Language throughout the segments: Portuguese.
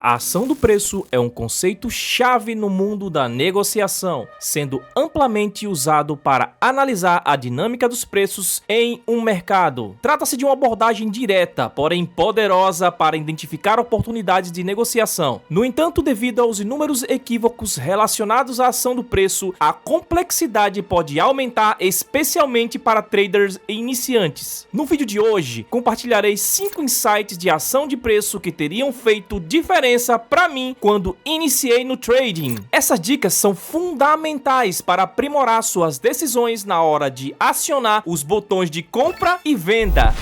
A ação do preço é um conceito chave no mundo da negociação, sendo amplamente usado para analisar a dinâmica dos preços em um mercado. Trata-se de uma abordagem direta, porém poderosa para identificar oportunidades de negociação. No entanto, devido aos inúmeros equívocos relacionados à ação do preço, a complexidade pode aumentar, especialmente para traders iniciantes. No vídeo de hoje, compartilharei 5 insights de ação de preço que teriam feito diferença para mim quando iniciei no trading. Essas dicas são fundamentais para aprimorar suas decisões na hora de acionar os botões de compra e venda.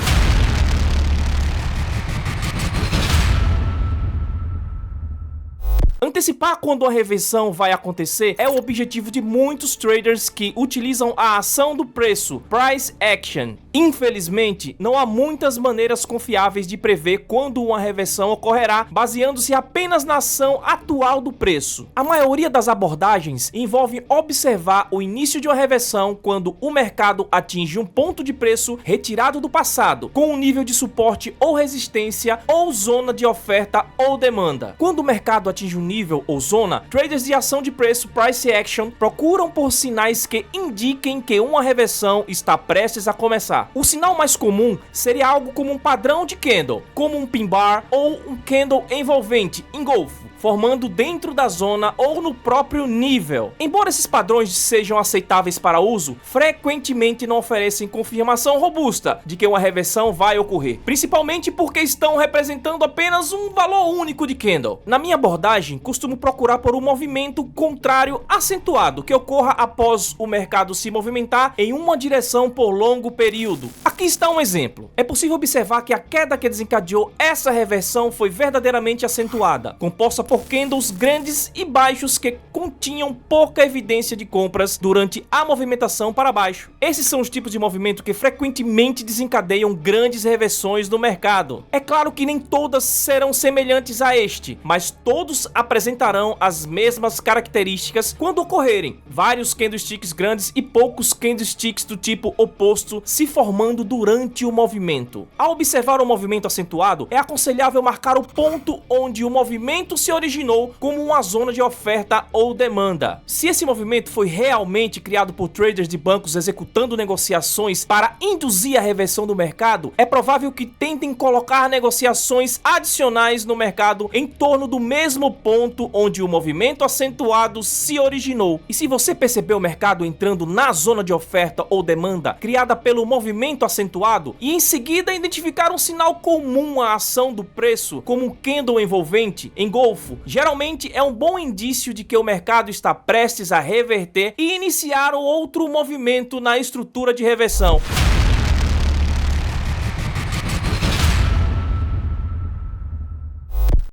Antecipar quando a reversão vai acontecer é o objetivo de muitos traders que utilizam a ação do preço, Price Action. Infelizmente, não há muitas maneiras confiáveis de prever quando uma reversão ocorrerá, baseando-se apenas na ação atual do preço. A maioria das abordagens envolve observar o início de uma reversão quando o mercado atinge um ponto de preço retirado do passado, com um nível de suporte ou resistência ou zona de oferta ou demanda. Quando o mercado atinge um nível ou zona, traders de ação de preço Price Action procuram por sinais que indiquem que uma reversão está prestes a começar. O sinal mais comum seria algo como um padrão de candle, como um pin bar ou um candle envolvente, engolfo, formando dentro da zona ou no próprio nível. Embora esses padrões sejam aceitáveis para uso, frequentemente não oferecem confirmação robusta de que uma reversão vai ocorrer, principalmente porque estão representando apenas um valor único de candle. Na minha abordagem, costumo procurar por um movimento contrário acentuado que ocorra após o mercado se movimentar em uma direção por longo período. Aqui está um exemplo. É possível observar que a queda que desencadeou essa reversão foi verdadeiramente acentuada, composta por candles grandes e baixos que continham pouca evidência de compras durante a movimentação para baixo. Esses são os tipos de movimento que frequentemente desencadeiam grandes reversões no mercado. É claro que nem todas serão semelhantes a este, mas todos apresentarão as mesmas características quando ocorrerem vários candlesticks grandes e poucos candlesticks do tipo oposto se formando durante o movimento. Ao observar o movimento acentuado, é aconselhável marcar o ponto onde o movimento se originou como uma zona de oferta ou demanda. Se esse movimento foi realmente criado por traders de bancos executando negociações para induzir a reversão do mercado, é provável que tentem colocar negociações adicionais no mercado em torno do mesmo ponto onde o movimento acentuado se originou. E se você perceber o mercado entrando na zona de oferta ou demanda criada pelo movimento acentuado e em seguida identificar um sinal comum à ação do preço, como um candle envolvente, engolfo, geralmente é um bom indício de que o mercado está prestes a reverter e iniciar outro movimento na estrutura de reversão.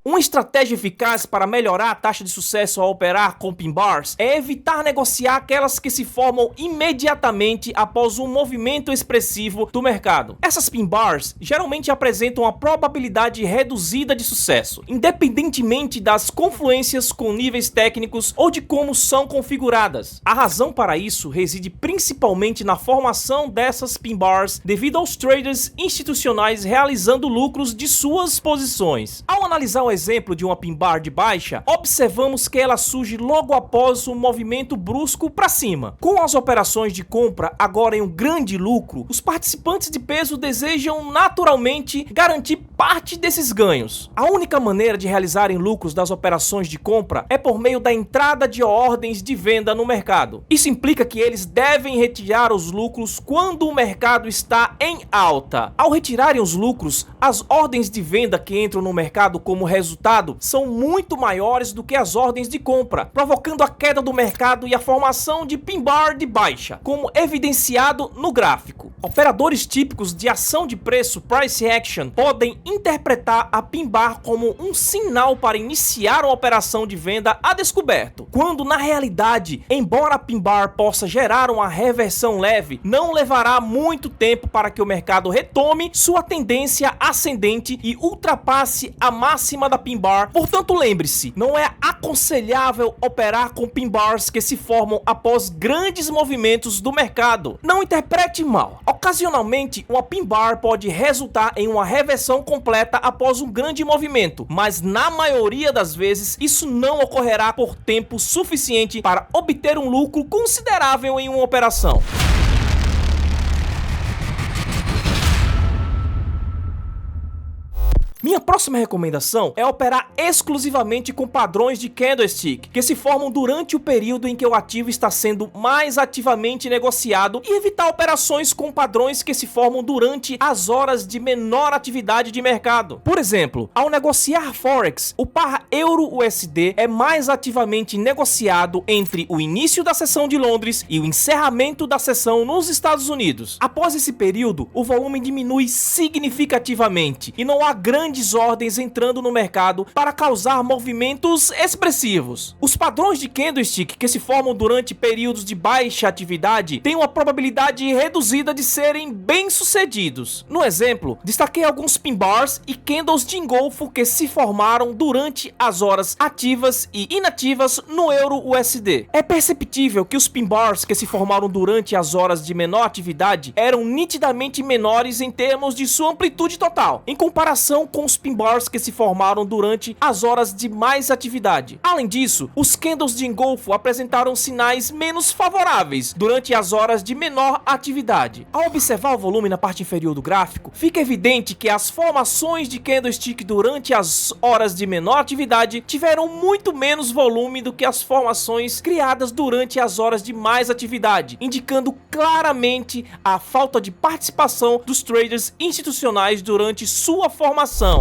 Uma estratégia eficaz para melhorar a taxa de sucesso ao operar com pin bars é evitar negociar aquelas que se formam imediatamente após um movimento expressivo do mercado. Essas pin bars geralmente apresentam a probabilidade reduzida de sucesso, independentemente das confluências com níveis técnicos ou de como são configuradas. A razão para isso reside principalmente na formação dessas pin bars devido aos traders institucionais realizando lucros de suas posições. Ao analisar o exemplo de uma pin bar de baixa, observamos que ela surge logo após um movimento brusco para cima. Com as operações de compra agora em um grande lucro, os participantes de peso desejam naturalmente garantir parte desses ganhos. A única maneira de realizarem lucros das operações de compra é por meio da entrada de ordens de venda no mercado. Isso implica que eles devem retirar os lucros quando o mercado está em alta. Ao retirarem os lucros, as ordens de venda que entram no mercado como resultado são muito maiores do que as ordens de compra, provocando a queda do mercado e a formação de pin bar de baixa, como evidenciado no gráfico. Operadores típicos de ação de preço Price Action podem interpretar a pin bar como um sinal para iniciar uma operação de venda a descoberto, quando na realidade, embora a pin bar possa gerar uma reversão leve, não levará muito tempo para que o mercado retome sua tendência ascendente e ultrapasse a máxima da pin bar. Portanto, lembre-se, não é aconselhável operar com pin bars que se formam após grandes movimentos do mercado. Não interprete mal. Ao Ocasionalmente, uma pin bar pode resultar em uma reversão completa após um grande movimento, mas na maioria das vezes isso não ocorrerá por tempo suficiente para obter um lucro considerável em uma operação. Minha próxima recomendação é operar exclusivamente com padrões de candlestick, que se formam durante o período em que o ativo está sendo mais ativamente negociado, e evitar operações com padrões que se formam durante as horas de menor atividade de mercado. Por exemplo, ao negociar Forex, o par Euro-USD é mais ativamente negociado entre o início da sessão de Londres e o encerramento da sessão nos Estados Unidos. Após esse período, o volume diminui significativamente e não há grandes ordens entrando no mercado para causar movimentos expressivos. Os padrões de candlestick que se formam durante períodos de baixa atividade têm uma probabilidade reduzida de serem bem-sucedidos. No exemplo, destaquei alguns pin bars e candles de engolfo que se formaram durante as horas ativas e inativas no Euro-USD. É perceptível que os pin bars que se formaram durante as horas de menor atividade eram nitidamente menores em termos de sua amplitude total, em comparação com os pin bars que se formaram durante as horas de mais atividade. Além disso, os candles de engolfo apresentaram sinais menos favoráveis durante as horas de menor atividade. Ao observar o volume na parte inferior do gráfico, fica evidente que as formações de candlestick durante as horas de menor atividade tiveram muito menos volume do que as formações criadas durante as horas de mais atividade, indicando claramente a falta de participação dos traders institucionais durante sua formação.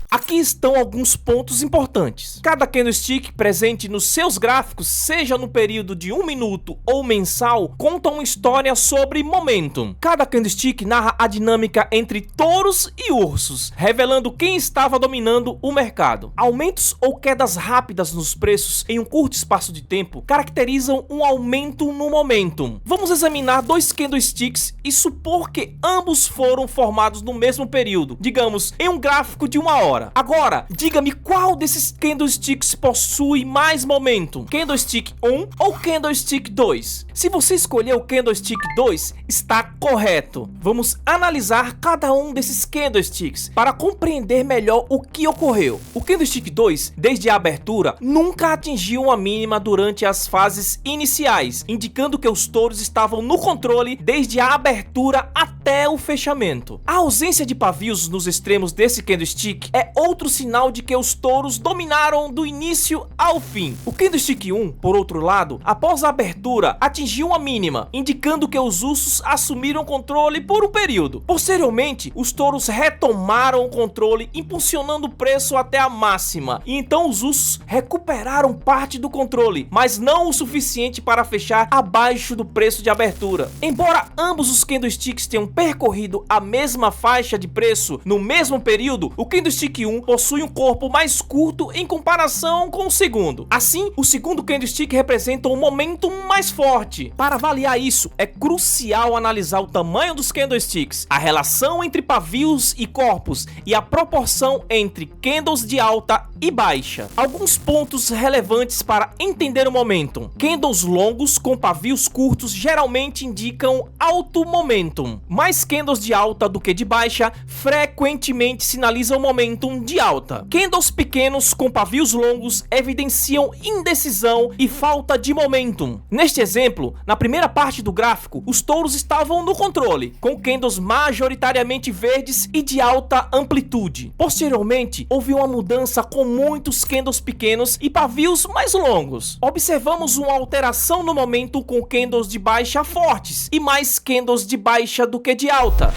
Aqui estão alguns pontos importantes. Cada candlestick presente nos seus gráficos, seja no período de 1 minuto ou mensal, conta uma história sobre momentum. Cada candlestick narra a dinâmica entre touros e ursos, revelando quem estava dominando o mercado. Aumentos ou quedas rápidas nos preços em um curto espaço de tempo caracterizam um aumento no momentum. Vamos examinar dois candlesticks e supor que ambos foram formados no mesmo período, digamos, em um gráfico de 1 hora. Agora, diga-me qual desses candlesticks possui mais momentum, candlestick 1 ou candlestick 2? Se você escolher o candlestick 2, está correto. Vamos analisar cada um desses candlesticks para compreender melhor o que ocorreu. O candlestick 2, desde a abertura, nunca atingiu uma mínima durante as fases iniciais, indicando que os touros estavam no controle desde a abertura até o fechamento. A ausência de pavios nos extremos desse candlestick é outro sinal de que os touros dominaram do início ao fim. O candlestick 1, por outro lado, após a abertura, atingiu uma mínima, indicando que os ursos assumiram o controle por um período. Posteriormente, os touros retomaram o controle, impulsionando o preço até a máxima, e então os ursos recuperaram parte do controle, mas não o suficiente para fechar abaixo do preço de abertura. Embora ambos os candlesticks tenham percorrido a mesma faixa de preço no mesmo período, o candlestick 1 possui um corpo mais curto em comparação com o segundo. Assim, o segundo candlestick representa um momentum mais forte. Para avaliar isso, é crucial analisar o tamanho dos candlesticks, a relação entre pavios e corpos e a proporção entre candles de alta e baixa. Alguns pontos relevantes para entender o momentum. Candles longos com pavios curtos geralmente indicam alto momentum. Mais candles de alta do que de baixa frequentemente sinalizam momentum de alta. Candles pequenos com pavios longos evidenciam indecisão e falta de momentum. Neste exemplo, na primeira parte do gráfico, os touros estavam no controle, com candles majoritariamente verdes e de alta amplitude. Posteriormente, houve uma mudança com muitos candles pequenos e pavios mais longos. Observamos uma alteração no momento com candles de baixa fortes e mais candles de baixa do que de alta.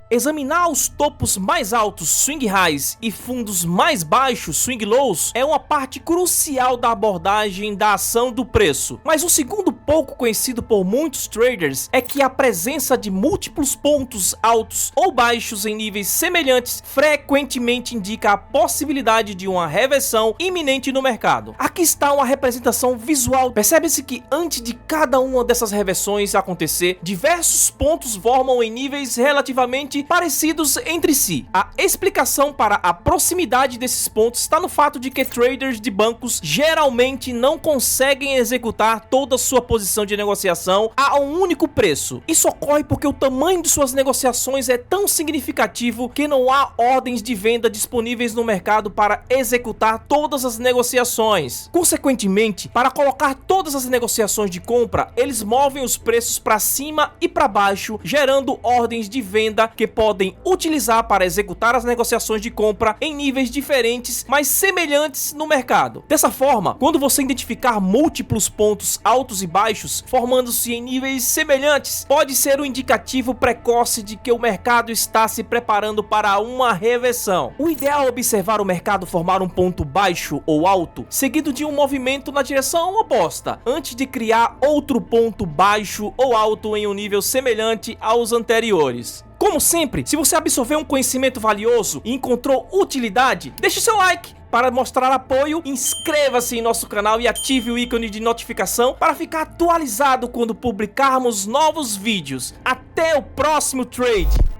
Examinar os topos mais altos, swing highs, e fundos mais baixos, swing lows, é uma parte crucial da abordagem da ação do preço. Mas um segundo pouco conhecido por muitos traders é que a presença de múltiplos pontos altos ou baixos em níveis semelhantes frequentemente indica a possibilidade de uma reversão iminente no mercado. Aqui está uma representação visual. Percebe-se que antes de cada uma dessas reversões acontecer, diversos pontos formam em níveis relativamente bastante parecidos entre si. A explicação para a proximidade desses pontos está no fato de que traders de bancos geralmente não conseguem executar toda a sua posição de negociação a um único preço. Isso ocorre porque o tamanho de suas negociações é tão significativo que não há ordens de venda disponíveis no mercado para executar todas as negociações. Consequentemente, para colocar todas as negociações de compra, eles movem os preços para cima e para baixo, gerando ordens de venda que podem utilizar para executar as negociações de compra em níveis diferentes, mas semelhantes no mercado. Dessa forma, quando você identificar múltiplos pontos altos e baixos, formando-se em níveis semelhantes, pode ser um indicativo precoce de que o mercado está se preparando para uma reversão. O ideal é observar o mercado formar um ponto baixo ou alto, seguido de um movimento na direção oposta, antes de criar outro ponto baixo ou alto em um nível semelhante aos anteriores. Como sempre, se você absorveu um conhecimento valioso e encontrou utilidade, deixe seu like para mostrar apoio, inscreva-se em nosso canal e ative o ícone de notificação para ficar atualizado quando publicarmos novos vídeos. Até o próximo trade!